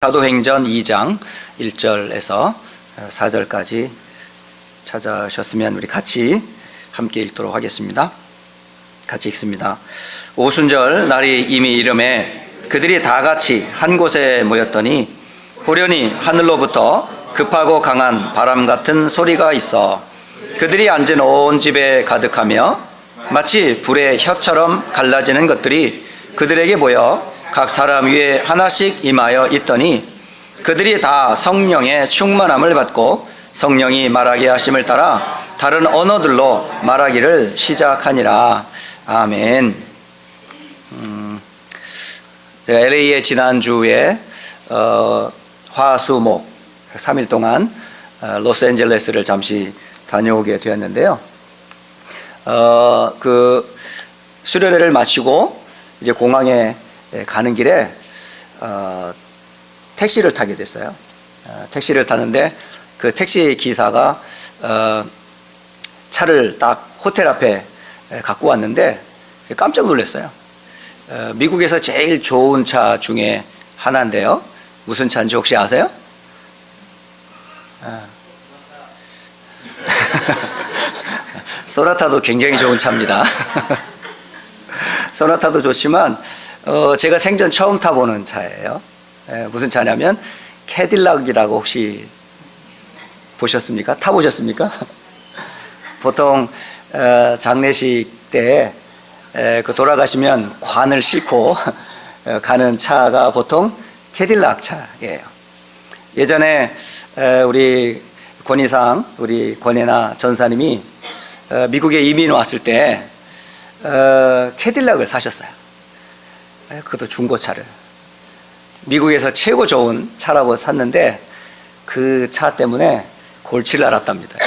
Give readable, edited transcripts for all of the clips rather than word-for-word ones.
사도행전 2장 1절에서 4절까지 찾아오셨으면 우리 같이 함께 읽도록 하겠습니다. 같이 읽습니다. 오순절 날이 이미 이름에 그들이 다 같이 한 곳에 모였더니 호련히 하늘로부터 급하고 강한 바람 같은 소리가 있어 그들이 앉은 온 집에 가득하며 마치 불의 혀처럼 갈라지는 것들이 그들에게 보여 각 사람 위에 하나씩 임하여 있더니 그들이 다 성령의 충만함을 받고 성령이 말하게 하심을 따라 다른 언어들로 말하기를 시작하니라. 아멘. 제가 LA에 지난주에 화수목 3일 동안 로스앤젤레스를 잠시 다녀오게 되었는데요. 그 수련회를 마치고 이제 공항에 가는 길에 택시를 타게 됐어요. 택시를 타는데 그 택시 기사가 차를 딱 호텔 앞에 갖고 왔는데 깜짝 놀랐어요. 미국에서 제일 좋은 차 중에 하나인데요. 무슨 차인지 혹시 아세요? 소나타도 굉장히 좋은 차입니다. 소나타도 좋지만 제가 생전 처음 타보는 차예요. 무슨 차냐면 캐딜락이라고 혹시 보셨습니까? 타보셨습니까? 보통 장례식 때 그 돌아가시면 관을 싣고 가는 차가 보통 캐딜락 차예요. 예전에 우리 권희상, 우리 권혜나 전사님이 미국에 이민 왔을 때 캐딜락을 사셨어요. 그것도 중고차를 미국에서 최고 좋은 차라고 샀는데 그 차 때문에 골치를 앓았답니다.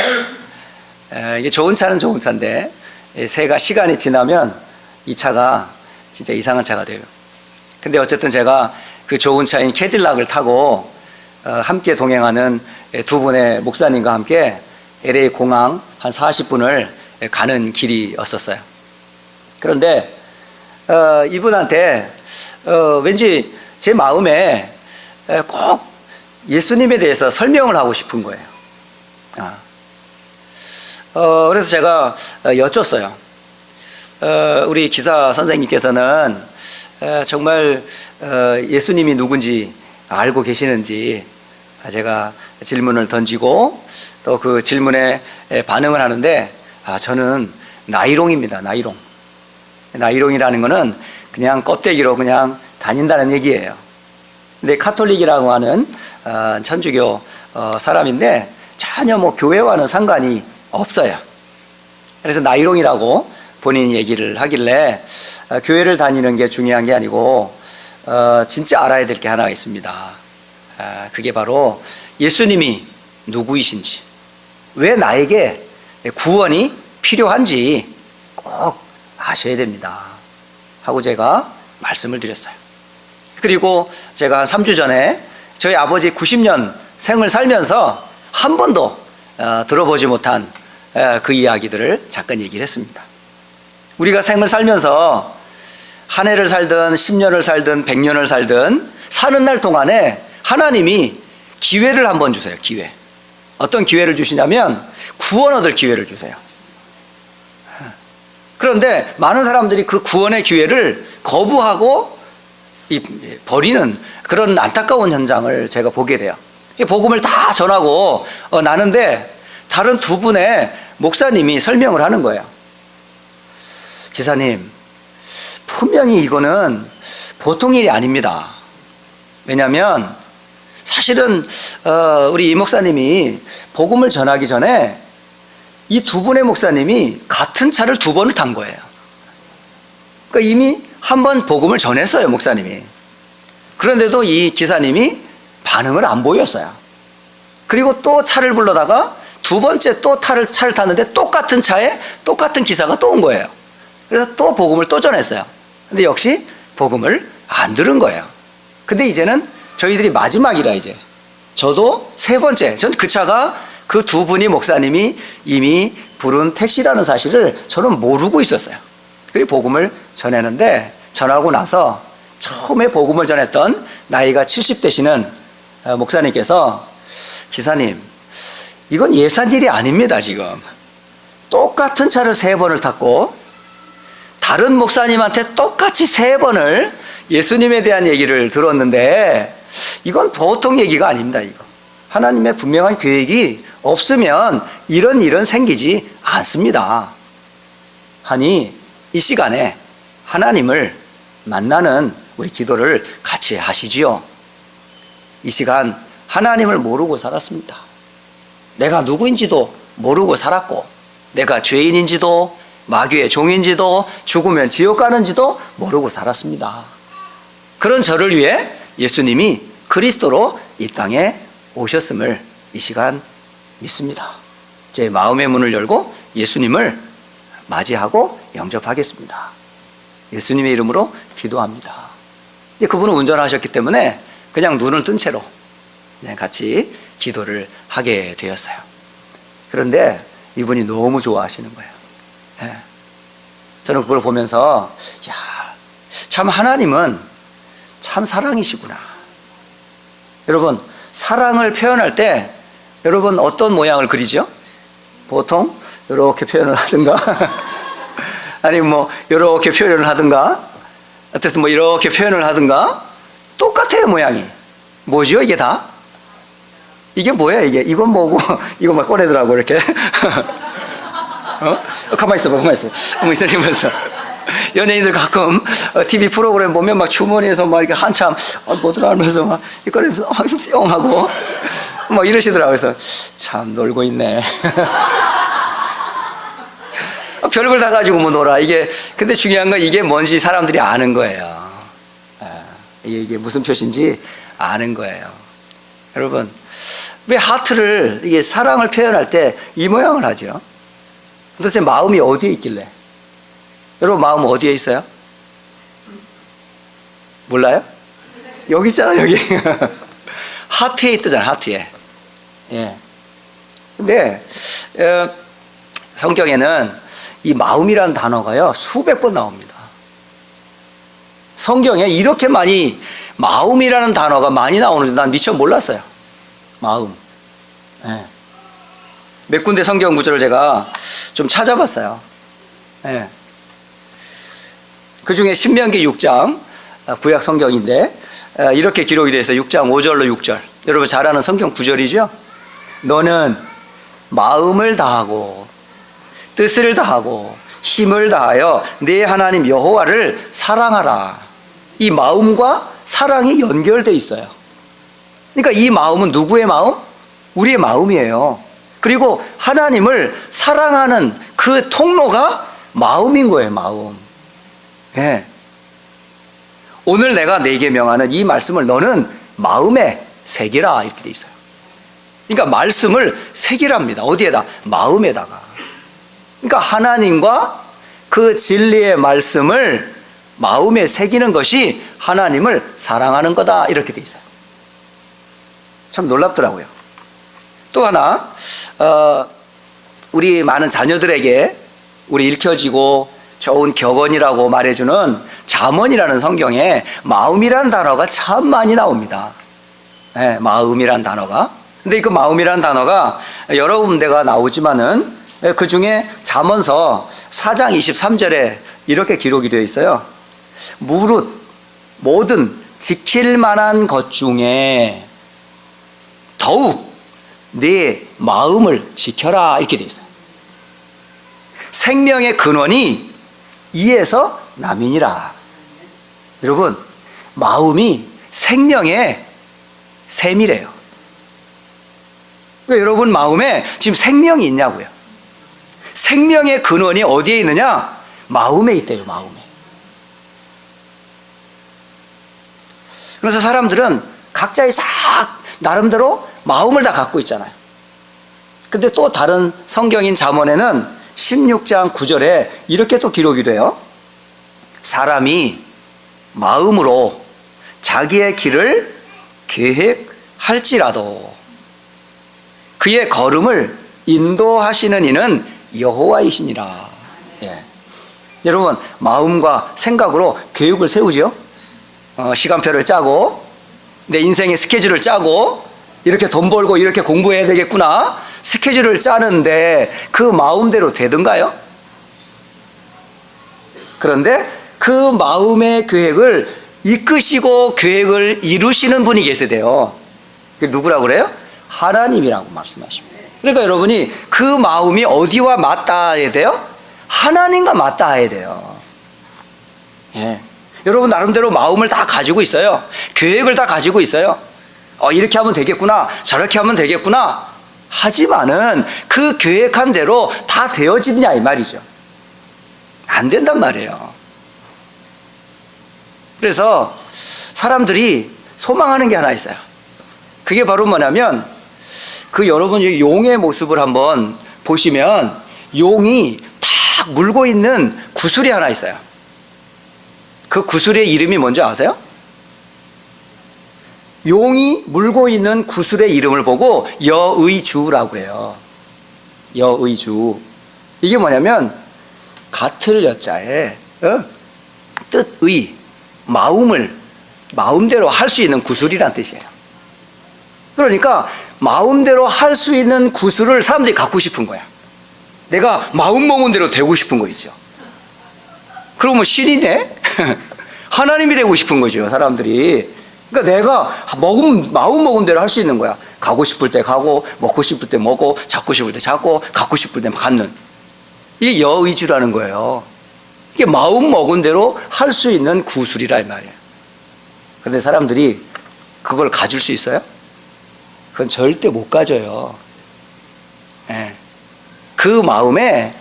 이게 좋은 차는 좋은 차인데 시간이 지나면 이 차가 진짜 이상한 차가 돼요. 근데 어쨌든 제가 그 좋은 차인 캐딜락을 타고 함께 동행하는 두 분의 목사님과 함께 LA 공항 한 40분을 가는 길이었었어요. 그런데 이분한테 왠지 제 마음에 꼭 예수님에 대해서 설명을 하고 싶은 거예요. 그래서 제가 여쭸어요. 우리 기사 선생님께서는 정말 예수님이 누군지 알고 계시는지 제가 질문을 던지고 또 그 질문에 반응을 하는데 저는 나이롱입니다. 나이롱이라는 거는 그냥 껍데기로 그냥 다닌다는 얘기예요. 근데 카톨릭이라고 하는 천주교 사람인데 전혀 뭐 교회와는 상관이 없어요. 그래서 나이롱이라고 본인이 얘기를 하길래 교회를 다니는 게 중요한 게 아니고 진짜 알아야 될 게 하나가 있습니다. 그게 바로 예수님이 누구이신지, 왜 나에게 구원이 필요한지 꼭 아셔야 됩니다 하고 제가 말씀을 드렸어요. 그리고 제가 한 3주 전에 저희 아버지 90년 생을 살면서 한 번도 들어보지 못한 그 이야기들을 잠깐 얘기를 했습니다. 우리가 생을 살면서 한 해를 살든 10년을 살든 100년을 살든 사는 날 동안에 하나님이 기회를 한번 주세요. 기회. 어떤 기회를 주시냐면 구원 얻을 기회를 주세요. 그런데 많은 사람들이 그 구원의 기회를 거부하고 버리는 그런 안타까운 현장을 제가 보게 돼요. 복음을 다 전하고 나는데 다른 두 분의 목사님이 설명을 하는 거예요. 기사님, 분명히 이거는 보통 일이 아닙니다. 왜냐하면 사실은 우리 이 목사님이 복음을 전하기 전에 이 두 분의 목사님이 같은 차를 두 번을 탄 거예요. 그러니까 이미 한 번 복음을 전했어요, 목사님이. 그런데도 이 기사님이 반응을 안 보였어요. 그리고 또 차를 불러다가 두 번째 또 차를 탔는데 똑같은 차에 똑같은 기사가 또 온 거예요. 그래서 또 복음을 또 전했어요. 근데 역시 복음을 안 들은 거예요. 근데 이제는 저희들이 마지막이라 이제 저도 세 번째, 전 그 차가 그 두 분이 목사님이 이미 부른 택시라는 사실을 저는 모르고 있었어요. 그리고 복음을 전했는데 전하고 나서 처음에 복음을 전했던 나이가 70 되시는 목사님께서 기사님, 이건 예산 일이 아닙니다. 지금 똑같은 차를 3번을 탔고 다른 목사님한테 똑같이 3번을 예수님에 대한 얘기를 들었는데 이건 보통 얘기가 아닙니다. 이거 하나님의 분명한 계획이 없으면 이런 일은 생기지 않습니다. 하니 이 시간에 하나님을 만나는 우리 기도를 같이 하시지요. 이 시간 하나님을 모르고 살았습니다. 내가 누구인지도 모르고 살았고 내가 죄인인지도 마귀의 종인지도 죽으면 지옥 가는지도 모르고 살았습니다. 그런 저를 위해 예수님이 그리스도로 이 땅에 오셨음을 이 시간 믿습니다. 제 마음의 문을 열고 예수님을 맞이하고 영접하겠습니다. 예수님의 이름으로 기도합니다. 그분은 운전하셨기 때문에 그냥 눈을 뜬 채로 같이 기도를 하게 되었어요. 그런데 이분이 너무 좋아하시는 거예요. 저는 그걸 보면서 참 하나님은 참 사랑이시구나. 여러분, 사랑을 표현할 때 여러분 어떤 모양을 그리죠? 보통 이렇게 표현을 하든가 아니면 뭐 이렇게 표현을 하든가 어쨌든 뭐 이렇게 표현을 하든가 똑같아요. 모양이 뭐죠? 이게 다? 이게 뭐야? 이건 뭐고 이거 막 꺼내더라고 이렇게 가만히 있어봐. 가만히 있으면서 연예인들 가끔 TV 프로그램 보면 막 주머니에서 막 이렇게 한참 뭐더라 하면서 막 꺼내서 뿅 하고 막 이러시더라고요. 그래서 참 놀고 있네. 별걸 다 가지고 뭐 놀아. 근데 중요한 건 이게 뭔지 사람들이 아는 거예요. 이게 무슨 표시인지 아는 거예요. 여러분, 왜 하트를, 이게 사랑을 표현할 때 이 모양을 하죠? 도대체 마음이 어디에 있길래? 여러분, 마음 어디에 있어요? 몰라요? 여기 있잖아, 여기. 하트에 있다잖아, 하트에. 예. 근데, 성경에는 이 마음이라는 단어가요, 수백 번 나옵니다. 성경에 이렇게 많이 마음이라는 단어가 많이 나오는데 난 미처 몰랐어요. 마음. 예. 몇 군데 성경 구절을 제가 좀 찾아봤어요. 예. 그 중에 신명기 6장, 구약 성경인데, 이렇게 기록이 되어 있어요. 6장 5절로 6절. 여러분 잘 아는 성경 구절이죠? 너는 마음을 다하고, 뜻을 다하고, 힘을 다하여 네 하나님 여호와를 사랑하라. 이 마음과 사랑이 연결되어 있어요. 그러니까 이 마음은 누구의 마음? 우리의 마음이에요. 그리고 하나님을 사랑하는 그 통로가 마음인 거예요, 마음. 네. 오늘 내가 네게 명하는 이 말씀을 너는 마음에 새기라 이렇게 돼 있어요. 그러니까 말씀을 새기랍니다. 어디에다? 마음에다가. 그러니까 하나님과 그 진리의 말씀을 마음에 새기는 것이 하나님을 사랑하는 거다 이렇게 돼 있어요. 참 놀랍더라고요. 또 하나, 우리 많은 자녀들에게 우리 읽혀지고 좋은 격언이라고 말해주는 잠언이라는 성경에 마음이라는 단어가 참 많이 나옵니다. 네, 마음이라는 단어가. 근데 그 마음이라는 단어가 여러 군데가 나오지만은 그 중에 잠언서 4장 23절에 이렇게 기록이 되어 있어요. 무릇 모든 지킬 만한 것 중에 더욱 네 마음을 지켜라 이렇게 되어 있어요. 생명의 근원이 이에서 남이니라. 여러분, 마음이 생명의 샘이래요. 그러니까 여러분 마음에 지금 생명이 있냐고요. 생명의 근원이 어디에 있느냐? 마음에 있대요. 마음에. 그래서 사람들은 각자의 나름대로 마음을 다 갖고 있잖아요. 근데 또 다른 성경인 잠언에는 16장 9절에 이렇게 또 기록이 돼요. 사람이 마음으로 자기의 길을 계획할지라도 그의 걸음을 인도하시는 이는 여호와이시니라. 예. 여러분, 마음과 생각으로 계획을 세우죠. 시간표를 짜고 내 인생의 스케줄을 짜고 이렇게 돈 벌고 이렇게 공부해야 되겠구나 스케줄을 짜는데 그 마음대로 되던가요? 그런데 그 마음의 계획을 이끄시고 계획을 이루시는 분이 계세요. 그게 누구라고 그래요? 하나님이라고 말씀하십니다. 그러니까 여러분이 그 마음이 어디와 맞닿아야 돼요? 하나님과 맞닿아야 돼요. 예. 여러분 나름대로 마음을 다 가지고 있어요. 계획을 다 가지고 있어요. 이렇게 하면 되겠구나 저렇게 하면 되겠구나 하지만은 그 계획한 대로 다 되어지느냐 이 말이죠. 안 된단 말이에요. 그래서 사람들이 소망하는 게 하나 있어요. 그게 바로 뭐냐면 그 여러분이 용의 모습을 한번 보시면 용이 딱 물고 있는 구슬이 하나 있어요. 그 구슬의 이름이 뭔지 아세요? 용이 물고 있는 구슬의 이름을 보고 여의주라고 그래요. 여의주. 이게 뭐냐면 같을 여자에 뜻의 마음을 마음대로 할 수 있는 구슬이란 뜻이에요. 그러니까 마음대로 할 수 있는 구슬을 사람들이 갖고 싶은 거야. 내가 마음 먹은 대로 되고 싶은 거 있죠. 그러면 신이네? 하나님이 되고 싶은 거죠 사람들이. 그러니까 내가 마음 먹은 대로 할 수 있는 거야. 가고 싶을 때 가고 먹고 싶을 때 먹고 잡고 싶을 때 잡고 갖고 싶을 때 갖는. 이게 여의주라는 거예요. 이게 마음 먹은 대로 할 수 있는 구슬이라 이 말이에요. 그런데 사람들이 그걸 가질 수 있어요? 그건 절대 못 가져요. 예. 그 마음에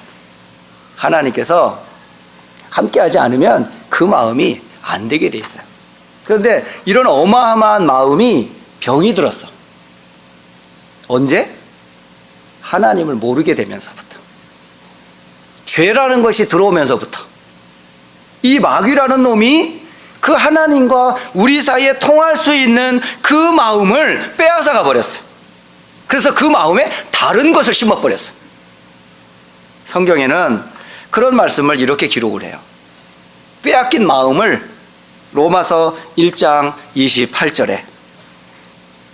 하나님께서 함께하지 않으면 그 마음이 안 되게 돼 있어요. 그런데 이런 어마어마한 마음이 병이 들었어. 언제? 하나님을 모르게 되면서부터. 죄라는 것이 들어오면서부터. 이 마귀라는 놈이 그 하나님과 우리 사이에 통할 수 있는 그 마음을 빼앗아가 버렸어요. 그래서 그 마음에 다른 것을 심어버렸어요. 성경에는 그런 말씀을 이렇게 기록을 해요. 빼앗긴 마음을 로마서 1장 28절에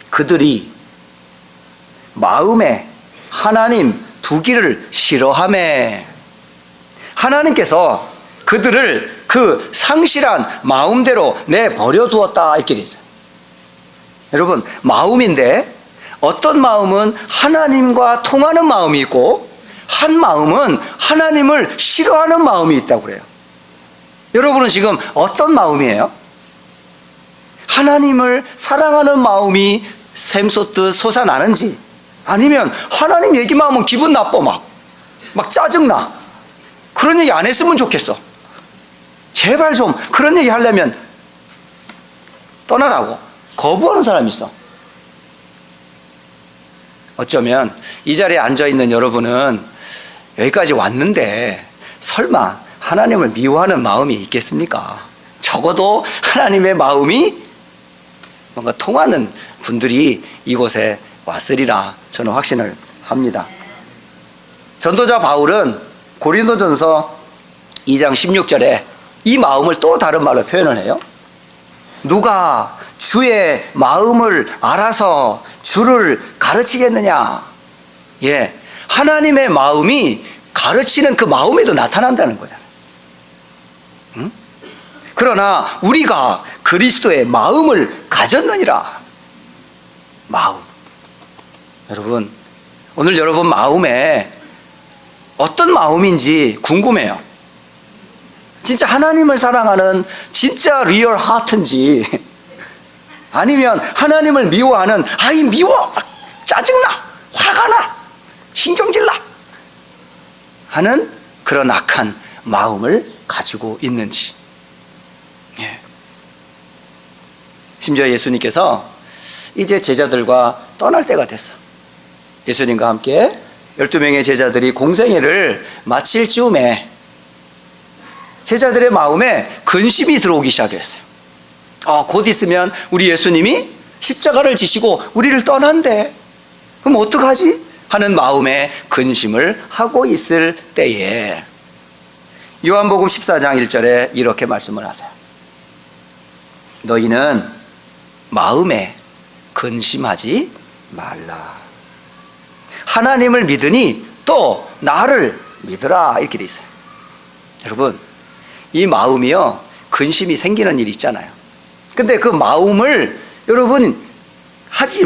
그들이 마음에 하나님 두기를 싫어하매 하나님께서 그들을 그 상실한 마음대로 내버려 두었다 이렇게 돼 있어요. 여러분 마음인데 어떤 마음은 하나님과 통하는 마음이 있고 한 마음은 하나님을 싫어하는 마음이 있다고 그래요. 여러분은 지금 어떤 마음이에요? 하나님을 사랑하는 마음이 샘솟듯 솟아나는지 아니면 하나님 얘기만 하면 기분 나빠 막 짜증나 그런 얘기 안 했으면 좋겠어. 제발 좀 그런 얘기 하려면 떠나라고 거부하는 사람이 있어. 어쩌면 이 자리에 앉아있는 여러분은 여기까지 왔는데 설마 하나님을 미워하는 마음이 있겠습니까? 적어도 하나님의 마음이 뭔가 통하는 분들이 이곳에 왔으리라 저는 확신을 합니다. 전도자 바울은 고린도전서 2장 16절에 이 마음을 또 다른 말로 표현을 해요. 누가 주의 마음을 알아서 주를 가르치겠느냐. 예, 하나님의 마음이 가르치는 그 마음에도 나타난다는 거잖아요. 응? 그러나 우리가 그리스도의 마음을 가졌느니라. 마음. 여러분, 오늘 여러분 마음에 어떤 마음인지 궁금해요. 진짜 하나님을 사랑하는 진짜 리얼 하트인지 아니면 하나님을 미워하는 아이 미워, 짜증나, 화가 나, 신경질나 하는 그런 악한 마음을 가지고 있는지. 예. 심지어 예수님께서 이제 제자들과 떠날 때가 됐어. 예수님과 함께 12명의 제자들이 공생애를 마칠 즈음에 제자들의 마음에 근심이 들어오기 시작했어요. 곧 있으면 우리 예수님이 십자가를 지시고 우리를 떠난대. 그럼 어떡하지? 하는 마음에 근심을 하고 있을 때에 요한복음 14장 1절에 이렇게 말씀을 하세요. 너희는 마음에 근심하지 말라. 하나님을 믿으니 또 나를 믿으라, 이렇게 돼 있어요. 여러분, 이 마음이요, 근심이 생기는 일이 있잖아요. 근데 그 마음을 여러분 하지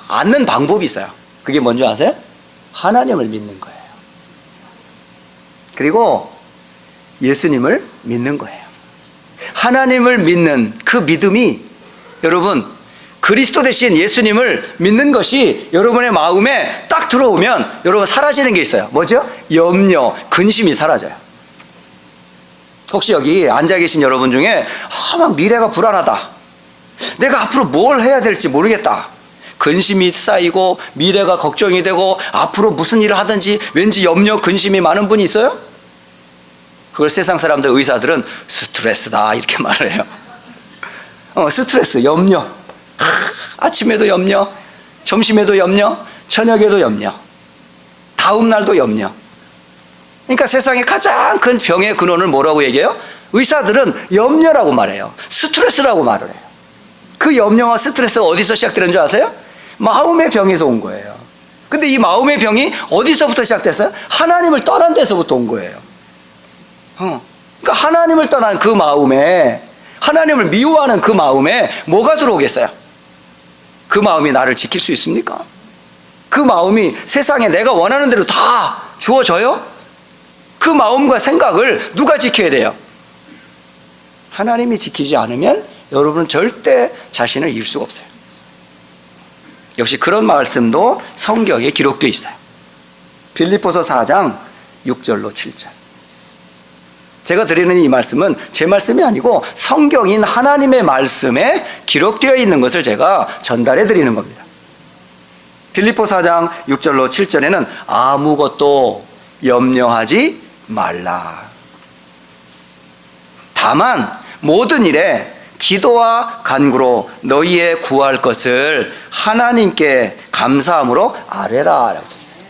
않는 방법이 있어요. 그게 뭔지 아세요? 하나님을 믿는 거예요. 그리고 예수님을 믿는 거예요. 하나님을 믿는 그 믿음이, 여러분, 그리스도 대신 예수님을 믿는 것이 여러분의 마음에 딱 들어오면 여러분 사라지는 게 있어요. 뭐죠? 염려, 근심이 사라져요. 혹시 여기 앉아 계신 여러분 중에 막 미래가 불안하다, 내가 앞으로 뭘 해야 될지 모르겠다, 근심이 쌓이고 미래가 걱정이 되고 앞으로 무슨 일을 하든지 왠지 염려, 근심이 많은 분이 있어요? 그걸 세상 사람들, 의사들은 스트레스다, 이렇게 말을 해요. 스트레스, 염려. 아침에도 염려, 점심에도 염려, 저녁에도 염려, 다음 날도 염려. 그러니까 세상의 가장 큰 병의 근원을 뭐라고 얘기해요? 의사들은 염려라고 말해요. 스트레스라고 말을 해요. 그 염려와 스트레스가 어디서 시작되는 줄 아세요? 마음의 병에서 온 거예요. 근데 이 마음의 병이 어디서부터 시작됐어요? 하나님을 떠난 데서부터 온 거예요. 그러니까 하나님을 떠난 그 마음에, 하나님을 미워하는 그 마음에 뭐가 들어오겠어요? 그 마음이 나를 지킬 수 있습니까? 그 마음이 세상에 내가 원하는 대로 다 주어져요? 그 마음과 생각을 누가 지켜야 돼요? 하나님이 지키지 않으면 여러분은 절대 자신을 이길 수가 없어요. 역시 그런 말씀도 성경에 기록되어 있어요. 빌립보서 4장 6절로 7절. 제가 드리는 이 말씀은 제 말씀이 아니고 성경인 하나님의 말씀에 기록되어 있는 것을 제가 전달해 드리는 겁니다. 빌립보 4장 6절로 7절에는 아무것도 염려하지 말라. 다만 모든 일에 기도와 간구로 너희의 구할 것을 하나님께 감사함으로 아뢰라, 라고 했어요.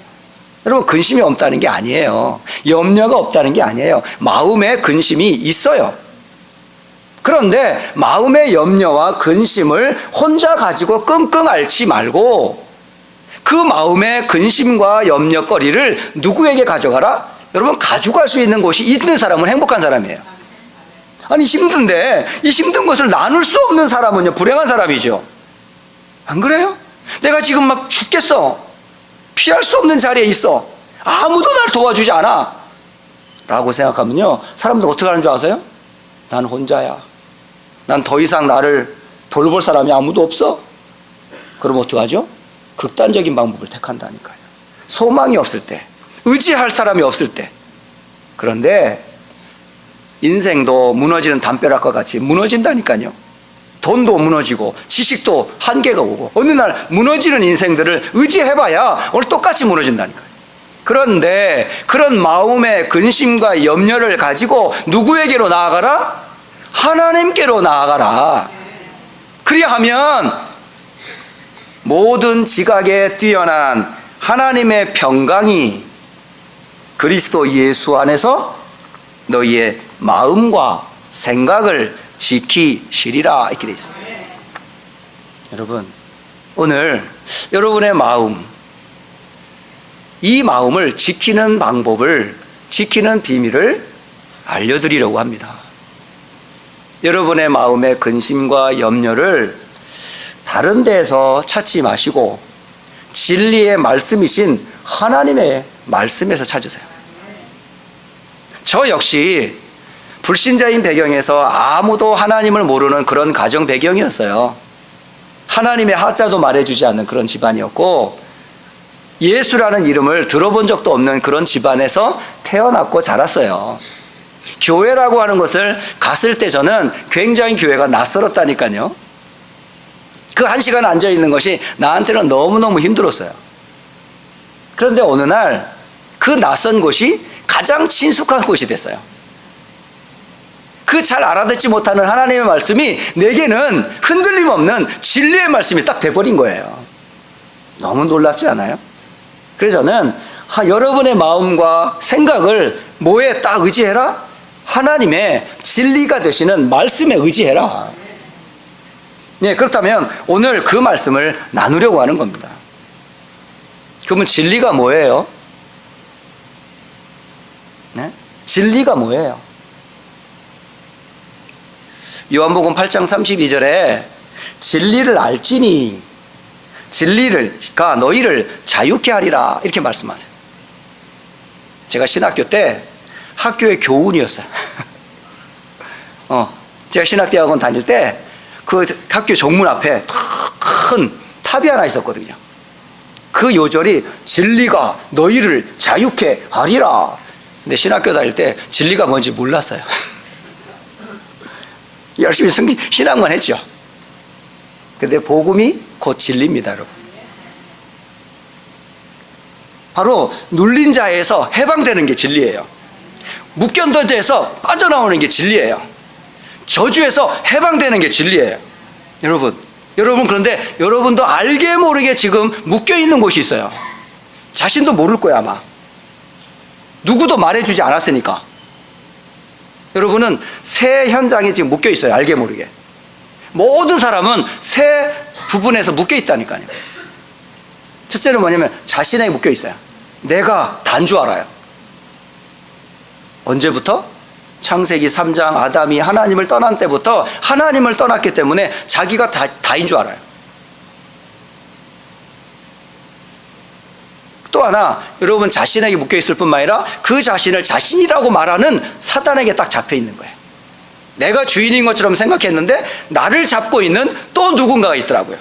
여러분, 근심이 없다는 게 아니에요. 염려가 없다는 게 아니에요. 마음에 근심이 있어요. 그런데 마음의 염려와 근심을 혼자 가지고 끙끙 앓지 말고 그 마음의 근심과 염려거리를 누구에게 가져가라? 여러분, 가져갈 수 있는 곳이 있는 사람은 행복한 사람이에요. 아니, 힘든데 이 힘든 것을 나눌 수 없는 사람은요, 불행한 사람이죠. 안 그래요? 내가 지금 막 죽겠어, 피할 수 없는 자리에 있어, 아무도 날 도와주지 않아 라고 생각하면요, 사람들 어떻게 하는 줄 아세요? 난 혼자야, 난 더 이상 나를 돌볼 사람이 아무도 없어. 그럼 어떡하죠? 극단적인 방법을 택한다니까요. 소망이 없을 때, 의지할 사람이 없을 때. 그런데 인생도 무너지는 담벼락과 같이 무너진다니까요. 돈도 무너지고 지식도 한계가 오고 어느 날 무너지는 인생들을 의지해봐야 오늘 똑같이 무너진다니까요. 그런데 그런 마음의 근심과 염려를 가지고 누구에게로 나아가라? 하나님께로 나아가라. 그리하면 모든 지각에 뛰어난 하나님의 평강이 그리스도 예수 안에서 너희의 마음과 생각을 지키시리라, 이렇게 되어 있습니다. 여러분, 오늘 여러분의 마음, 이 마음을 지키는 방법을, 지키는 비밀을 알려드리려고 합니다. 여러분의 마음의 근심과 염려를 다른 데에서 찾지 마시고 진리의 말씀이신 하나님의 말씀에서 찾으세요. 저 역시 불신자인 배경에서 아무도 하나님을 모르는 그런 가정 배경이었어요. 하나님의 하자도 말해주지 않는 그런 집안이었고, 예수라는 이름을 들어본 적도 없는 그런 집안에서 태어났고 자랐어요. 교회라고 하는 것을 갔을 때 저는 굉장히 교회가 낯설었다니까요. 그 1시간 앉아있는 것이 나한테는 너무너무 힘들었어요. 그런데 어느 날 그 낯선 곳이 가장 친숙한 곳이 됐어요. 그 잘 알아듣지 못하는 하나님의 말씀이 내게는 흔들림 없는 진리의 말씀이 딱 돼버린 거예요. 너무 놀랍지 않아요? 그래서 저는 여러분의 마음과 생각을 뭐에 딱 의지해라? 하나님의 진리가 되시는 말씀에 의지해라. 네, 그렇다면 오늘 그 말씀을 나누려고 하는 겁니다. 그러면 진리가 뭐예요? 네? 진리가 뭐예요? 요한복음 8장 32절에 진리를 알지니 진리가 너희를 자유케 하리라 이렇게 말씀하세요. 제가 신학교 때 학교의 교훈이었어요. 제가 신학대학원 다닐 때 그 학교 정문 앞에 큰 탑이 하나 있었거든요. 그 요절이 진리가 너희를 자유케 하리라. 근데 신학교 다닐 때 진리가 뭔지 몰랐어요. 열심히 신앙만 했죠. 근데 복음이 곧 진리입니다, 여러분. 바로 눌린 자에서 해방되는 게 진리예요. 묶였던 자에서 빠져나오는 게 진리예요. 저주에서 해방되는 게 진리예요. 여러분 그런데 여러분도 알게 모르게 지금 묶여있는 곳이 있어요. 자신도 모를 거야 아마. 누구도 말해주지 않았으니까. 여러분은 새 현장에 지금 묶여있어요. 알게 모르게. 모든 사람은 새 부분에서 묶여있다니까요. 첫째는 뭐냐면 자신에게 묶여있어요. 내가 단 줄 알아요. 언제부터? 창세기 3장 아담이 하나님을 떠난 때부터 하나님을 떠났기 때문에 자기가 다인 줄 알아요. 또 하나, 여러분 자신에게 묶여있을 뿐만 아니라 그 자신을 자신이라고 말하는 사단에게 딱 잡혀있는 거예요. 내가 주인인 것처럼 생각했는데 나를 잡고 있는 또 누군가가 있더라고요.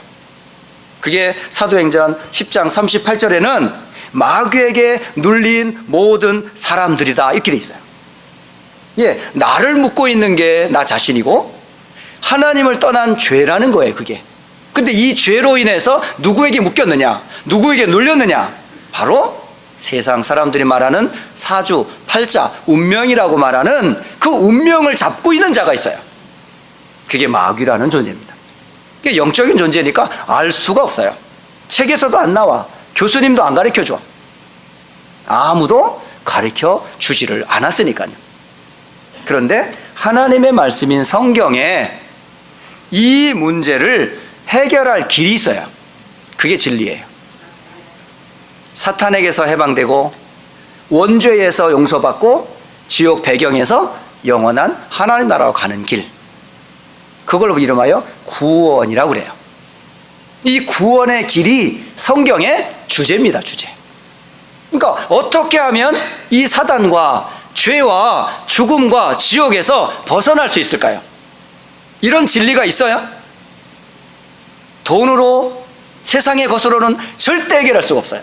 그게 사도행전 10장 38절에는 마귀에게 눌린 모든 사람들이다 이렇게 돼 있어요. 예, 나를 묶고 있는 게 나 자신이고 하나님을 떠난 죄라는 거예요, 그게. 근데 이 죄로 인해서 누구에게 묶였느냐? 누구에게 눌렸느냐? 바로 세상 사람들이 말하는 사주, 팔자, 운명이라고 말하는 그 운명을 잡고 있는 자가 있어요. 그게 마귀라는 존재입니다. 그게 영적인 존재니까 알 수가 없어요. 책에서도 안 나와. 교수님도 안 가르쳐줘. 아무도 가르쳐 주지를 않았으니까요. 그런데 하나님의 말씀인 성경에 이 문제를 해결할 길이 있어요. 그게 진리예요. 사탄에게서 해방되고 원죄에서 용서받고 지옥 배경에서 영원한 하나님 나라로 가는 길, 그걸 이름하여 구원이라고 그래요. 이 구원의 길이 성경의 주제입니다. 주제. 그러니까 어떻게 하면 이 사단과 죄와 죽음과 지옥에서 벗어날 수 있을까요? 이런 진리가 있어요? 돈으로, 세상의 것으로는 절대 해결할 수가 없어요.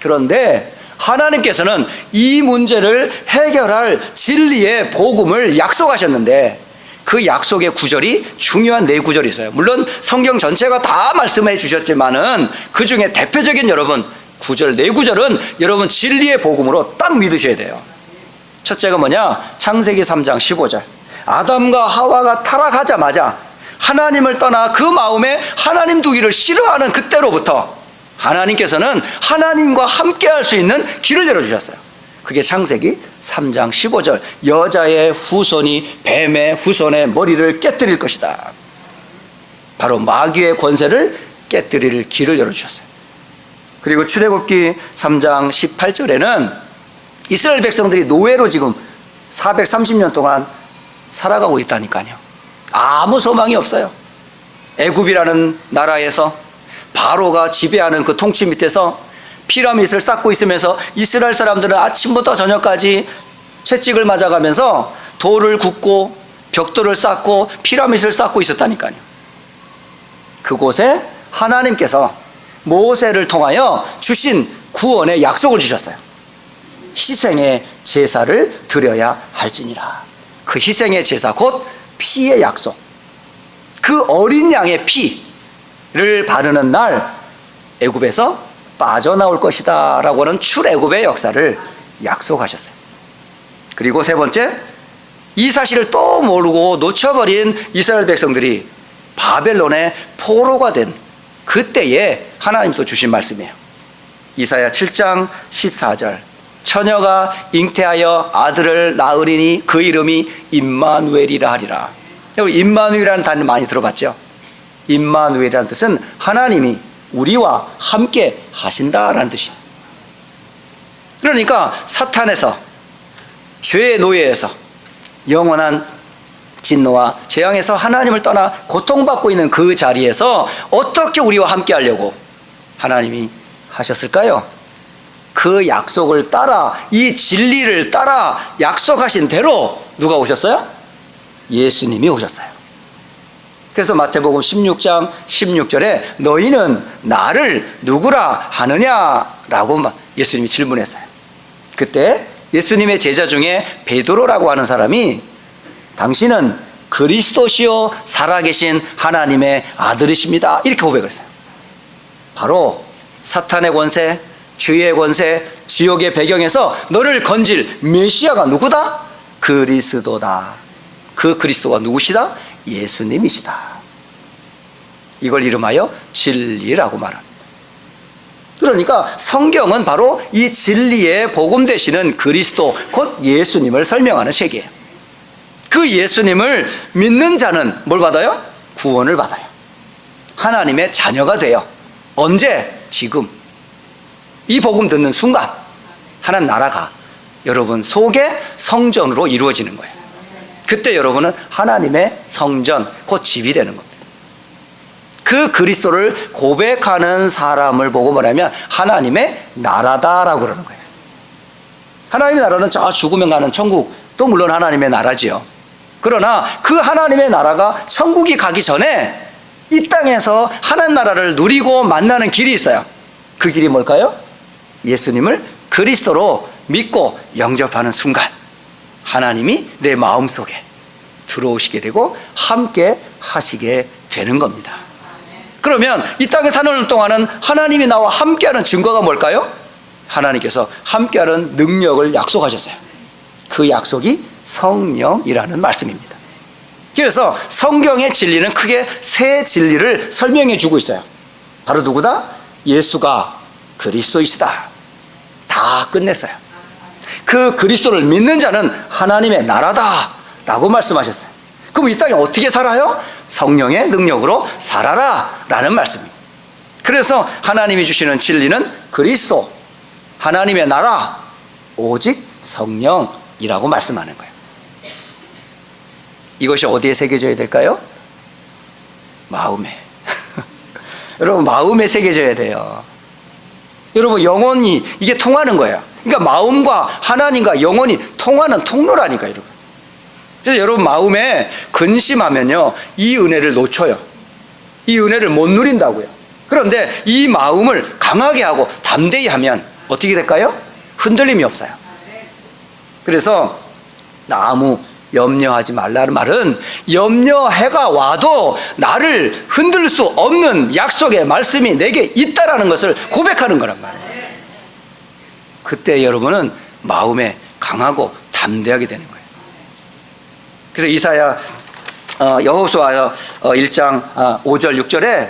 그런데 하나님께서는 이 문제를 해결할 진리의 복음을 약속하셨는데 그 약속의 구절이 중요한 네 구절이 있어요. 물론 성경 전체가 다 말씀해 주셨지만은 그 중에 대표적인 여러분 구절, 네 구절은 여러분 진리의 복음으로 딱 믿으셔야 돼요. 첫째가 뭐냐? 창세기 3장 15절. 아담과 하와가 타락하자마자 하나님을 떠나 그 마음에 하나님 두기를 싫어하는 그때로부터 하나님께서는 하나님과 함께 할 수 있는 길을 열어주셨어요. 그게 창세기 3장 15절. 여자의 후손이 뱀의 후손의 머리를 깨뜨릴 것이다. 바로 마귀의 권세를 깨뜨릴 길을 열어주셨어요. 그리고 출애굽기 3장 18절에는 이스라엘 백성들이 노예로 지금 430년 동안 살아가고 있다니까요. 아무 소망이 없어요. 애굽이라는 나라에서 바로가 지배하는 그 통치 밑에서 피라밋을 쌓고 있으면서 이스라엘 사람들은 아침부터 저녁까지 채찍을 맞아가면서 돌을 굽고 벽돌을 쌓고 피라밋을 쌓고 있었다니까요. 그곳에 하나님께서 모세를 통하여 주신 구원의 약속을 주셨어요. 희생의 제사를 드려야 할지니라. 그 희생의 제사 곧 피의 약속. 그 어린 양의 피를 바르는 날 애굽에서 빠져나올 것이다 라고 하는 출애굽의 역사를 약속하셨어요. 그리고 세 번째, 이 사실을 또 모르고 놓쳐버린 이스라엘 백성들이 바벨론의 포로가 된 그때에 하나님 또 주신 말씀이에요. 이사야 7장 14절. 처녀가 잉태하여 아들을 낳으리니 그 이름이 임마누엘이라 하리라. 여러분 임마누엘이라는 단어 많이 들어봤죠? 임마누엘이라는 뜻은 하나님이 우리와 함께 하신다라는 뜻입니다. 그러니까 사탄에서, 죄의 노예에서, 영원한 진노와 재앙에서 하나님을 떠나 고통받고 있는 그 자리에서 어떻게 우리와 함께 하려고 하나님이 하셨을까요? 그 약속을 따라, 이 진리를 따라 약속하신 대로 누가 오셨어요? 예수님이 오셨어요. 그래서 마태복음 16장 16절에 너희는 나를 누구라 하느냐라고 예수님이 질문했어요. 그때 예수님의 제자 중에 베드로라고 하는 사람이 당신은 그리스도시요 살아계신 하나님의 아들이십니다, 이렇게 고백을 했어요. 바로 사탄의 권세, 죄의 권세, 지옥의 배경에서 너를 건질 메시아가 누구다? 그리스도다. 그 그리스도가 누구시다? 예수님이시다. 이걸 이름하여 진리라고 말합니다. 그러니까 성경은 바로 이 진리의 복음 되시는 그리스도, 곧 예수님을 설명하는 책이에요. 그 예수님을 믿는 자는 뭘 받아요? 구원을 받아요. 하나님의 자녀가 돼요. 언제? 지금. 이 복음 듣는 순간 하나님 나라가 여러분 속에 성전으로 이루어지는 거예요. 그때 여러분은 하나님의 성전, 곧 집이 되는 겁니다. 그 그리스도를 고백하는 사람을 보고 뭐냐면 하나님의 나라다라고 그러는 거예요. 하나님의 나라는 저 죽으면 가는 천국도 물론 하나님의 나라지요. 그러나 그 하나님의 나라가 천국이 가기 전에 이 땅에서 하나님 나라를 누리고 만나는 길이 있어요. 그 길이 뭘까요? 예수님을 그리스도로 믿고 영접하는 순간 하나님이 내 마음속에 들어오시게 되고 함께 하시게 되는 겁니다. 그러면 이 땅에 사는 동안은 하나님이 나와 함께하는 증거가 뭘까요? 하나님께서 함께하는 능력을 약속하셨어요. 그 약속이 성령이라는 말씀입니다. 그래서 성경의 진리는 크게 세 진리를 설명해 주고 있어요. 바로 누구다? 예수가 그리스도이시다. 다 끝냈어요. 그 그리스도를 믿는 자는 하나님의 나라다 라고 말씀하셨어요. 그럼 이 땅에 어떻게 살아요? 성령의 능력으로 살아라 라는 말씀입니다. 그래서 하나님이 주시는 진리는 그리스도, 하나님의 나라, 오직 성령이라고 말씀하는 거예요. 이것이 어디에 새겨져야 될까요? 마음에. 여러분, 마음에 새겨져야 돼요. 여러분, 영혼이 이게 통하는 거예요. 그러니까 마음과 하나님과 영혼이 통하는 통로라니까, 여러분. 그래서 여러분 마음에 근심하면요, 이 은혜를 놓쳐요. 이 은혜를 못 누린다고요. 그런데 이 마음을 강하게 하고 담대히 하면 어떻게 될까요? 흔들림이 없어요. 그래서 아무 염려하지 말라는 말은 염려해가 와도 나를 흔들 수 없는 약속의 말씀이 내게 있다라는 것을 고백하는 거란 말이에요. 그때 여러분은 마음에 강하고 담대하게 되는 거예요. 그래서 이사야 여호수아 1장 5절 6절에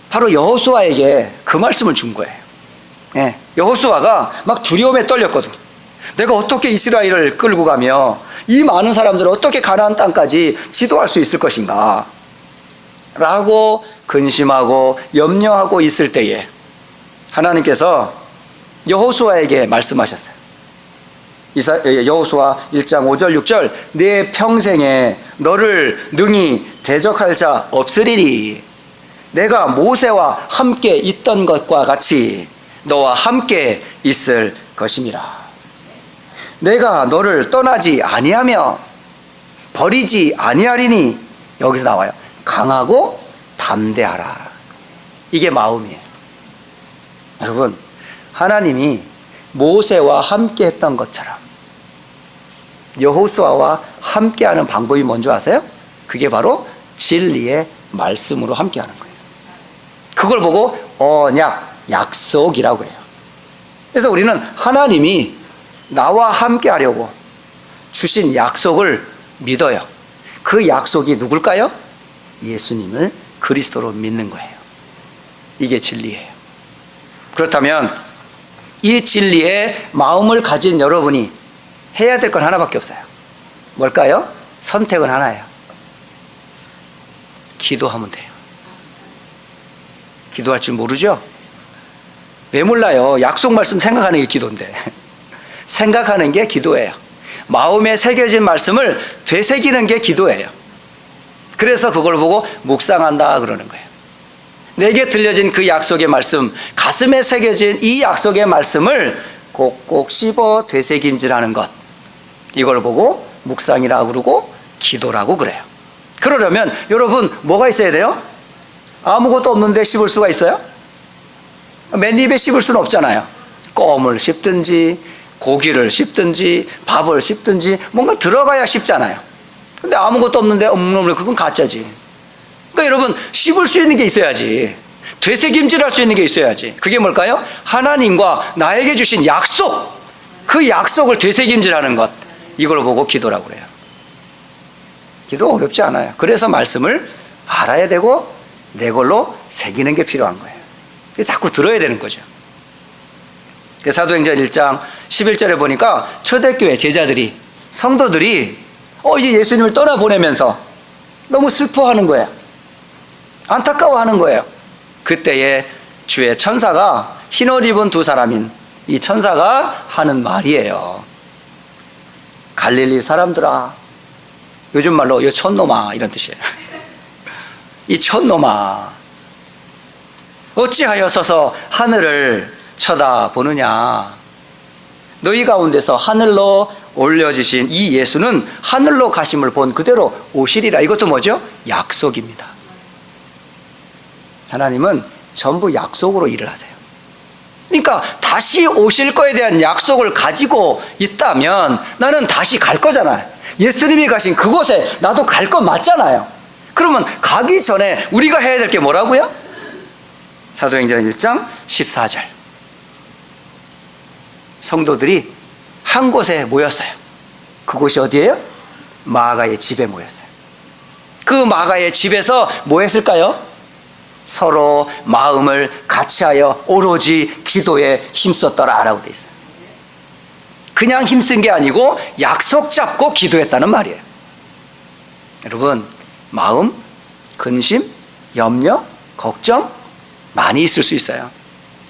바로 여호수아에게 그 말씀을 준 거예요. 예, 여호수아가 막 두려움에 떨렸거든. 내가 어떻게 이스라엘을 끌고 가며 이 많은 사람들을 어떻게 가나안 땅까지 지도할 수 있을 것인가 라고 근심하고 염려하고 있을 때에 하나님께서 여호수아에게 말씀하셨어요. 여호수아 1장 5절 6절 내 평생에 너를 능히 대적할 자 없으리니 내가 모세와 함께 있던 것과 같이 너와 함께 있을 것임이라. 내가 너를 떠나지 아니하며 버리지 아니하리니, 여기서 나와요. 강하고 담대하라. 이게 마음이에요. 여러분, 하나님이 모세와 함께 했던 것처럼 여호수아와 함께하는 방법이 뭔지 아세요? 그게 바로 진리의 말씀으로 함께하는 거예요. 그걸 보고 언약, 약속이라고 해요. 그래서 우리는 하나님이 나와 함께하려고 주신 약속을 믿어요. 그 약속이 누굴까요? 예수님을 그리스도로 믿는 거예요. 이게 진리예요. 그렇다면 이 진리의 마음을 가진 여러분이 해야 될 건 하나밖에 없어요. 뭘까요? 선택은 하나예요. 기도하면 돼요. 기도할 줄 모르죠? 왜 몰라요? 약속 말씀 생각하는 게 기도인데. 생각하는 게 기도예요. 마음에 새겨진 말씀을 되새기는 게 기도예요. 그래서 그걸 보고 묵상한다 그러는 거예요. 내게 들려진 그 약속의 말씀, 가슴에 새겨진 이 약속의 말씀을 꼭꼭 씹어 되새김질하는 것, 이걸 보고 묵상이라고 그러고 기도라고 그래요. 그러려면 여러분 뭐가 있어야 돼요? 아무것도 없는데 씹을 수가 있어요? 맨입에 씹을 수는 없잖아요. 껌을 씹든지 고기를 씹든지 밥을 씹든지 뭔가 들어가야 씹잖아요. 근데 아무것도 없는데 그건 가짜지. 그러니까 여러분 씹을 수 있는 게 있어야지. 되새김질할 수 있는 게 있어야지. 그게 뭘까요? 하나님과 나에게 주신 약속, 그 약속을 되새김질하는 것, 이걸 보고 기도라고 그래요. 기도 어렵지 않아요. 그래서 말씀을 알아야 되고 내 걸로 새기는 게 필요한 거예요. 자꾸 들어야 되는 거죠. 사도행전 1장 11절에 보니까 초대교회 제자들이, 성도들이 이제 예수님을 떠나보내면서 너무 슬퍼하는 거예요. 안타까워하는 거예요. 그때에 주의 천사가, 흰옷 입은 두 사람인 이 천사가 하는 말이에요. 갈릴리 사람들아, 요즘 말로 이 촌놈아 이런 뜻이에요. 이 촌놈아, 어찌하여 서서 하늘을 쳐다보느냐. 너희 가운데서 하늘로 올려지신 이 예수는 하늘로 가심을 본 그대로 오시리라. 이것도 뭐죠? 약속입니다. 하나님은 전부 약속으로 일을 하세요. 그러니까 다시 오실 거에 대한 약속을 가지고 있다면 나는 다시 갈 거잖아요. 예수님이 가신 그곳에 나도 갈 거 맞잖아요. 그러면 가기 전에 우리가 해야 될 게 뭐라고요? 사도행전 1장 14절. 성도들이 한 곳에 모였어요. 그곳이 어디예요? 마가의 집에 모였어요. 그 마가의 집에서 뭐 했을까요? 서로 마음을 같이하여 오로지 기도에 힘썼더라라고 돼 있어요. 그냥 힘쓴 게 아니고 약속 잡고 기도했다는 말이에요. 여러분, 마음, 근심, 염려, 걱정 많이 있을 수 있어요.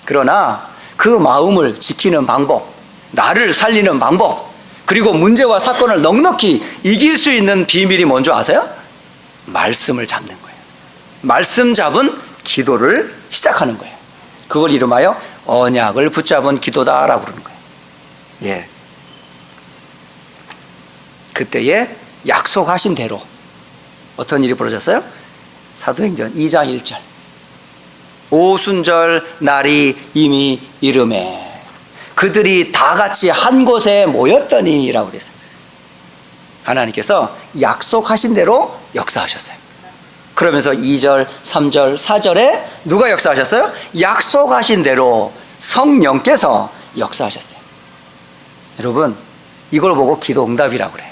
그러나 그 마음을 지키는 방법, 나를 살리는 방법, 그리고 문제와 사건을 넉넉히 이길 수 있는 비밀이 뭔지 아세요? 말씀을 잡는 거예요. 말씀 잡은 기도를 시작하는 거예요. 그걸 이름하여 언약을 붙잡은 기도다라고 그러는 거예요. 예. 그때에 약속하신 대로 어떤 일이 벌어졌어요? 사도행전 2장 1절. 오순절 날이 이미 이르매 그들이 다 같이 한 곳에 모였더니 라고 됐어요. 하나님께서 약속하신 대로 역사하셨어요. 그러면서 2절, 3절, 4절에 누가 역사하셨어요? 약속하신 대로 성령께서 역사하셨어요. 여러분, 이걸 보고 기도 응답이라고 그래요.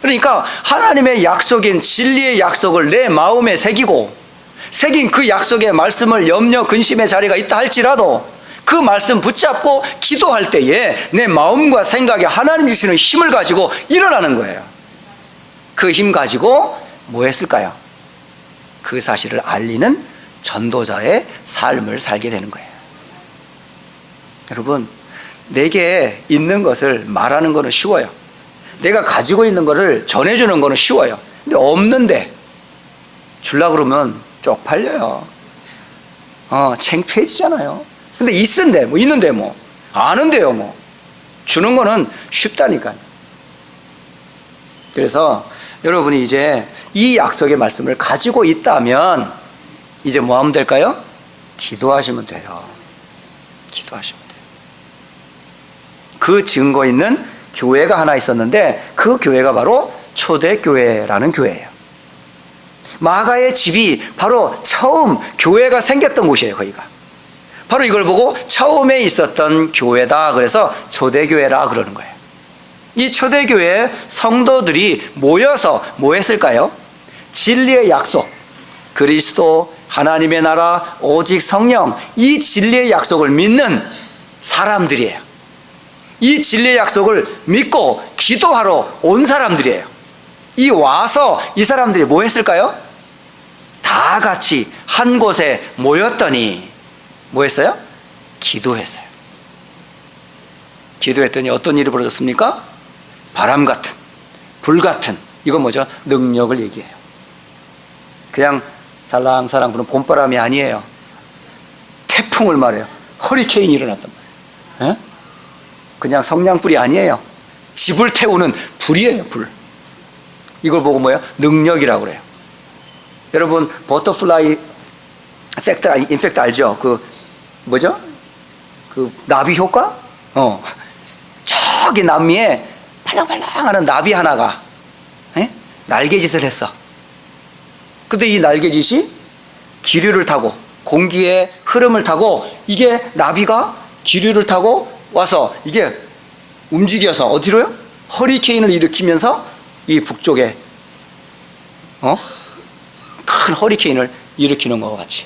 그러니까 하나님의 약속인 진리의 약속을 내 마음에 새기고 새긴 그 약속의 말씀을 염려, 근심의 자리가 있다 할지라도 그 말씀 붙잡고 기도할 때에 내 마음과 생각에 하나님 주시는 힘을 가지고 일어나는 거예요. 그 힘 가지고 뭐 했을까요? 그 사실을 알리는 전도자의 삶을 살게 되는 거예요. 여러분, 내게 있는 것을 말하는 거는 쉬워요. 내가 가지고 있는 것을 전해주는 거는 쉬워요. 근데 없는데 주려고 그러면 쪽팔려요. 창피해지잖아요. 근데 있는데 뭐 아는데요 뭐 주는 거는 쉽다니까요. 그래서 여러분이 이제 이 약속의 말씀을 가지고 있다면 이제 뭐 하면 될까요? 기도하시면 돼요. 기도하시면 돼요. 그 증거 있는 교회가 하나 있었는데 그 교회가 바로 초대교회라는 교회예요. 마가의 집이 바로 처음 교회가 생겼던 곳이에요. 거기가 바로 이걸 보고 처음에 있었던 교회다. 그래서 초대교회라 그러는 거예요. 이 초대교회 성도들이 모여서 뭐 했을까요? 진리의 약속, 그리스도, 하나님의 나라, 오직 성령, 이 진리의 약속을 믿는 사람들이에요. 이 진리의 약속을 믿고 기도하러 온 사람들이에요. 이 와서 이 사람들이 뭐 했을까요? 다 같이 한 곳에 모였더니 뭐 했어요? 기도했어요. 기도했더니 어떤 일이 벌어졌습니까? 바람 같은, 불 같은, 이건 뭐죠? 능력을 얘기해요. 그냥 살랑살랑 부는 봄바람이 아니에요. 태풍을 말해요. 허리케인이 일어났단 말이에요. 에? 그냥 성냥불이 아니에요. 집을 태우는 불이에요, 불. 이걸 보고 뭐예요? 능력이라고 그래요. 여러분, 버터플라이 임팩트 알죠? 그 뭐죠? 그 나비 효과? 저기 남미에 팔랑팔랑하는 나비 하나가 날개짓을 했어. 근데 이 날개짓이 기류를 타고, 공기의 흐름을 타고, 이게 나비가 기류를 타고 와서 이게 움직여서 어디로요? 허리케인을 일으키면서 이 북쪽에 큰 허리케인을 일으키는 것과 같이,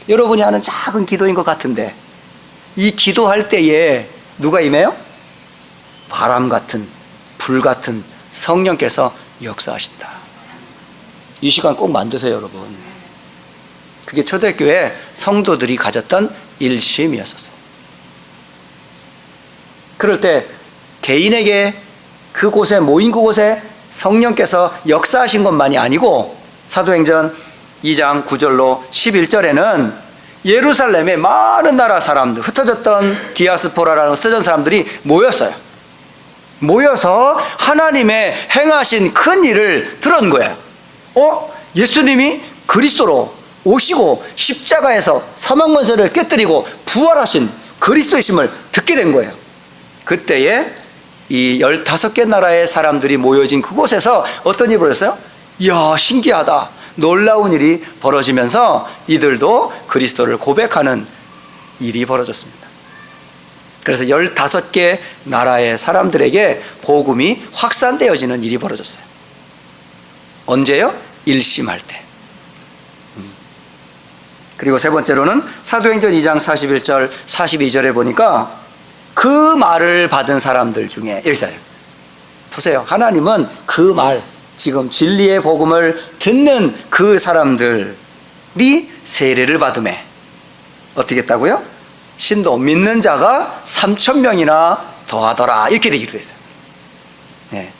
여러분이 하는 작은 기도인 것 같은데, 이 기도할 때에 누가 임해요? 바람 같은, 불 같은 성령께서 역사하신다. 이 시간 꼭 만드세요, 여러분. 그게 초대교회 성도들이 가졌던 일심이었었어요. 그럴 때 개인에게 그곳에 모인 그곳에 성령께서 역사하신 것만이 아니고, 사도행전 2장 9절로 11절에는 예루살렘에 많은 나라 사람들, 흩어졌던 디아스포라라는 흩어진 사람들이 모였어요. 모여서 하나님의 행하신 큰 일을 들은 거예요. 예수님이 그리스도로 오시고 십자가에서 사망 권세를 깨뜨리고 부활하신 그리스도이심을 듣게 된 거예요. 그때에 이 15개 나라의 사람들이 모여진 그곳에서 어떤 일이 벌어졌어요? 이야, 신기하다, 놀라운 일이 벌어지면서 이들도 그리스도를 고백하는 일이 벌어졌습니다. 그래서 15개 나라의 사람들에게 복음이 확산되어지는 일이 벌어졌어요. 언제요? 일심할 때. 그리고 세 번째로는 사도행전 2장 41절 42절에 보니까 그 말을 받은 사람들 중에 있어요. 보세요. 하나님은 그 말, 지금 진리의 복음을 듣는 그 사람들이 세례를 받음에 어떻게 했다고요? 신도 믿는 자가 3,000명이나 더하더라, 이렇게 되기로 했어요. 네.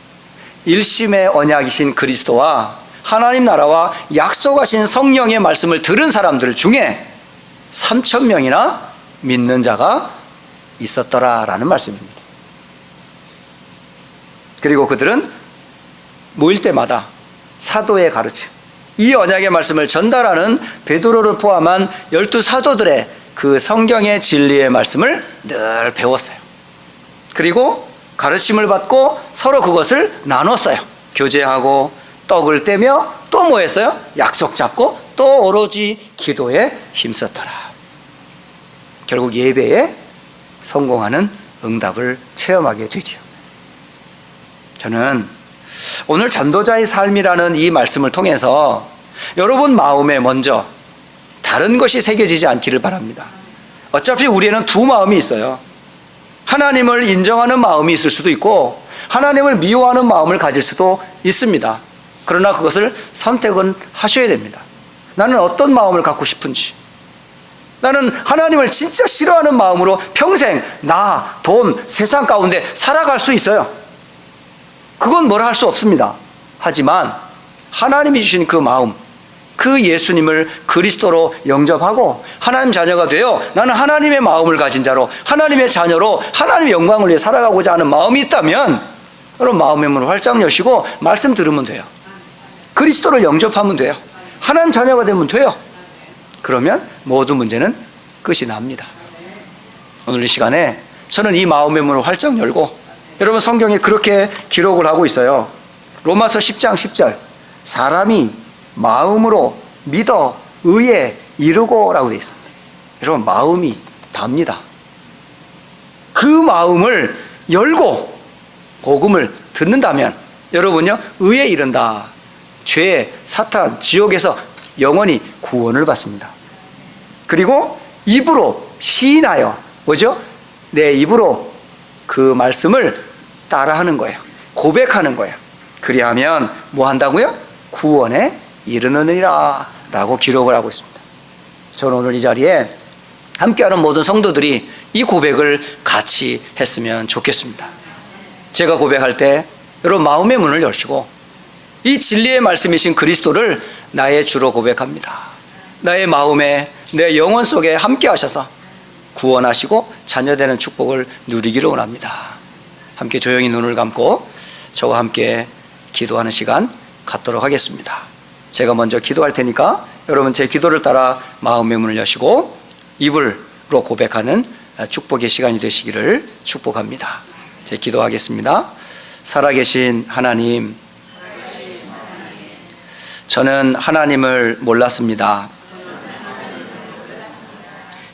일심의 언약이신 그리스도와 하나님 나라와 약속하신 성령의 말씀을 들은 사람들 중에 3,000명이나 믿는 자가 있었더라라는 말씀입니다. 그리고 그들은 모일 때마다 사도의 가르침, 이 언약의 말씀을 전달하는 베드로를 포함한 12 사도들의 그 성경의 진리의 말씀을 늘 배웠어요. 그리고 가르침을 받고 서로 그것을 나눴어요. 교제하고 떡을 떼며 또 뭐 했어요? 약속 잡고 또 오로지 기도에 힘썼더라. 결국 예배에 성공하는 응답을 체험하게 되죠. 저는 오늘 전도자의 삶이라는 이 말씀을 통해서 여러분 마음에 먼저 다른 것이 새겨지지 않기를 바랍니다. 어차피 우리는 두 마음이 있어요. 하나님을 인정하는 마음이 있을 수도 있고 하나님을 미워하는 마음을 가질 수도 있습니다. 그러나 그것을 선택은 하셔야 됩니다. 나는 어떤 마음을 갖고 싶은지, 나는 하나님을 진짜 싫어하는 마음으로 평생 나, 돈, 세상 가운데 살아갈 수 있어요. 그건 뭐라 할 수 없습니다. 하지만 하나님이 주신 그 마음, 그 예수님을 그리스도로 영접하고 하나님 자녀가 되어 나는 하나님의 마음을 가진 자로, 하나님의 자녀로 하나님의 영광을 위해 살아가고자 하는 마음이 있다면 여러분 마음의 문을 활짝 여시고 말씀 들으면 돼요. 그리스도를 영접하면 돼요. 하나님 자녀가 되면 돼요. 그러면 모든 문제는 끝이 납니다. 오늘 이 시간에 저는 이 마음의 문을 활짝 열고, 여러분 성경에 그렇게 기록을 하고 있어요. 로마서 10장 10절, 사람이 마음으로 믿어 의에 이르고 라고 되어 있습니다. 여러분 마음이 답니다. 그 마음을 열고 복음을 듣는다면 여러분요 의에 이른다. 죄, 사탄, 지옥에서 영원히 구원을 받습니다. 그리고 입으로 시인하여, 뭐죠? 내 입으로 그 말씀을 따라하는 거예요. 고백하는 거예요. 그리하면 뭐 한다고요? 구원에 이르느니라 라고 기록을 하고 있습니다. 저는 오늘 이 자리에 함께하는 모든 성도들이 이 고백을 같이 했으면 좋겠습니다. 제가 고백할 때 여러분 마음의 문을 여시고 이 진리의 말씀이신 그리스도를 나의 주로 고백합니다. 나의 마음에 내 영혼 속에 함께 하셔서 구원하시고 자녀되는 축복을 누리기를 원합니다. 함께 조용히 눈을 감고 저와 함께 기도하는 시간 갖도록 하겠습니다. 제가 먼저 기도할 테니까 여러분 제 기도를 따라 마음의 문을 여시고 입으로 고백하는 축복의 시간이 되시기를 축복합니다. 제 기도하겠습니다. 살아계신 하나님, 저는 하나님을 몰랐습니다.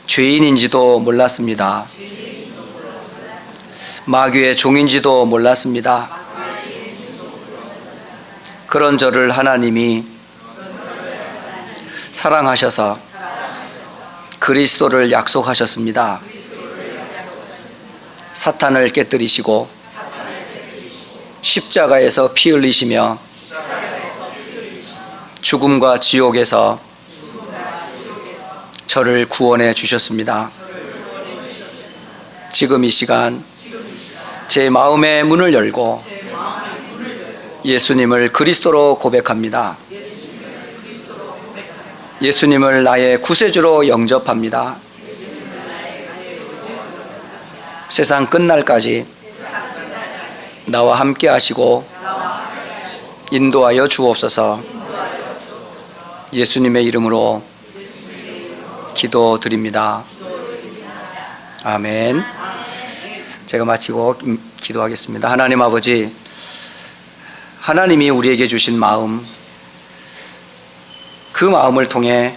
죄인인지도 몰랐습니다. 마귀의 종인지도 몰랐습니다. 그런 저를 하나님이 사랑하셔서 그리스도를 약속하셨습니다. 사탄을 깨뜨리시고 십자가에서 피 흘리시며 죽음과 지옥에서 저를 구원해 주셨습니다. 지금 이 시간 제 마음의 문을 열고 예수님을 그리스도로 고백합니다. 예수님을 나의 구세주로 영접합니다. 세상 끝날까지 나와 함께 하시고 인도하여 주옵소서. 예수님의 이름으로 기도드립니다. 아멘. 제가 마치고 기도하겠습니다. 하나님 아버지, 하나님이 우리에게 주신 마음, 그 마음을 통해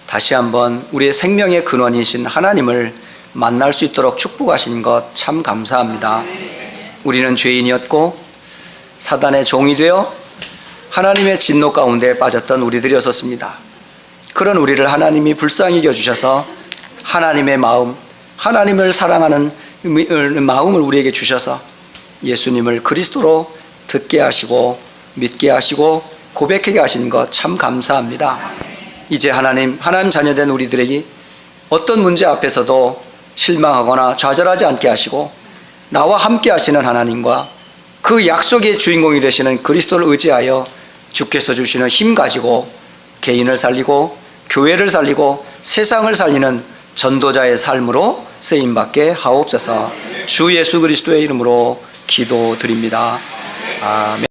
다시 한번 우리의 생명의 근원이신 하나님을 만날 수 있도록 축복하신 것 참 감사합니다. 우리는 죄인이었고 사단의 종이 되어 하나님의 진노 가운데 빠졌던 우리들이었습니다. 그런 우리를 하나님이 불쌍히 여겨주셔서 하나님의 마음, 하나님을 사랑하는 마음을 우리에게 주셔서 예수님을 그리스도로 듣게 하시고 믿게 하시고 고백하게 하신 것 참 감사합니다. 이제 하나님 자녀된 우리들에게 어떤 문제 앞에서도 실망하거나 좌절하지 않게 하시고 나와 함께 하시는 하나님과 그 약속의 주인공이 되시는 그리스도를 의지하여 주께서 주시는 힘 가지고 개인을 살리고 교회를 살리고 세상을 살리는 전도자의 삶으로 쓰임받게 하옵소서. 주 예수 그리스도의 이름으로 기도드립니다. 아멘.